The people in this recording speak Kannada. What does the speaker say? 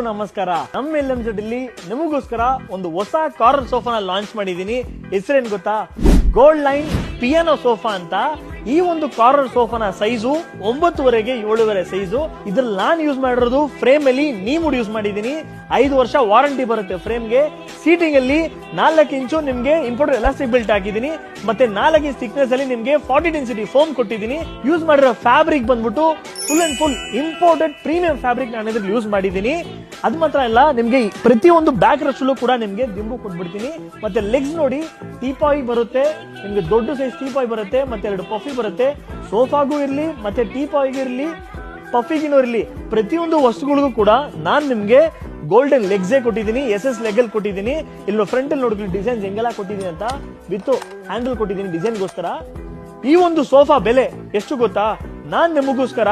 ನಮಸ್ಕಾರ. ನಮ್ಮ LMZ ಇಲ್ಲಿ ನಿಮಗೋಸ್ಕರ ಒಂದು ಹೊಸ ಕಾರ್ನರ್ ಸೋಫಾನ ಲಾಂಚ್ ಮಾಡಿದೀನಿ. ಹೆಸರೇನ್ ಗೊತ್ತಾ? ಗೋಲ್ಡ್ ಲೈನ್ ಪಿಯಾನೋ ಸೋಫಾ ಅಂತ. ಈ ಒಂದು ಕಾರ್ನರ್ ಸೋಫಾನ ಸೈಜು 9.5 7.5 ಸೈಜು. ಇದ್ರಲ್ಲಿ ನಾನು ಯೂಸ್ ಮಾಡಿರೋದು ಫ್ರೇಮ್ ಅಲ್ಲಿ ನೀಮುಡ್ ಯೂಸ್ ಮಾಡಿದೀನಿ. 5 ವರ್ಷ ವಾರಂಟಿ ಬರುತ್ತೆ ಫ್ರೇಮ್ಗೆ. ಸೀಟಿಂಗ್ ಅಲ್ಲಿ 4 ಇಂಚು ನಿಮ್ಗೆ ಇಂಪೋರ್ಟೆಡ್ ಎಲಾಸ್ಟಿಕ್ ಬೆಲ್ಟ್ ಹಾಕಿದೀನಿ. ಮತ್ತೆ 4 ಇಂಚ್ ಥಿಕ್ನೆಸ್ ಅಲ್ಲಿ ನಿಮ್ಗೆ 40 ಡೆನ್ಸಿಟಿ ಫೋಮ್ ಕೊಟ್ಟಿದ್ದೀನಿ. ಯೂಸ್ ಮಾಡಿರೋ ಫ್ಯಾಬ್ರಿಕ್ ಬಂದ್ಬಿಟ್ಟು full and full imported premium fabric ನಾನು ಇದ್ರಲ್ಲಿ ಯೂಸ್ ಮಾಡಿದೀನಿ. ಅದ್ ಮಾತ್ರ ಅಲ್ಲ, ನಿಮ್ಗೆ ಪ್ರತಿಯೊಂದು ಬ್ಯಾಕ್ ರಸ್ಟಲ್ಲೂ ಕೂಡ ನಿಮ್ಗೆ ದಿಂಬು ಕೊಟ್ಬಿಡ್ತೀನಿ. ಮತ್ತೆ ಲೆಗ್ಸ್ ನೋಡಿ, ಟೀಪಾಯ್ ಬರುತ್ತೆ, ನಿಮ್ಗೆ ದೊಡ್ಡ ಸೈಜ್ ಟೀಪಾಯ್ ಬರುತ್ತೆ, ಮತ್ತೆ 2 ಪಫಿ ಬರುತ್ತೆ. ಸೋಫಾಗೂ ಇರ್ಲಿ, ಮತ್ತೆ ಟೀಪಾಯ್ಗೂ ಇರ್ಲಿ, ಪಫಿಗಿನೂ ಇರ್ಲಿ, ಪ್ರತಿಯೊಂದು ವಸ್ತುಗಳಿಗೂ ಕೂಡ ನಾನ್ ನಿಮ್ಗೆ ಗೋಲ್ಡನ್ ಲೆಗ್ಸೇ ಕೊಟ್ಟಿದ್ದೀನಿ, SS ಲೆಗ್ ಅಲ್ಲಿ ಕೊಟ್ಟಿದ್ದೀನಿ. ಇಲ್ಲಿ ಫ್ರಂಟ್ ಅಲ್ಲಿ ನೋಡ್ಕೊಳ್ಳಿ ಡಿಸೈನ್ಸ್ ಹೆಂಗೆಲ್ಲ ಕೊಟ್ಟಿದ್ದೀನಿ ಅಂತ, ವಿತ್ ಹ್ಯಾಂಡಲ್ ಕೊಟ್ಟಿದ್ದೀನಿ ಡಿಸೈನ್ಗೋಸ್ಕರ. ಈ ಒಂದು ಸೋಫಾ ಬೆಲೆ ಎಷ್ಟು ಗೊತ್ತಾ? ನಾನ್ ನಿಮಗೋಸ್ಕರ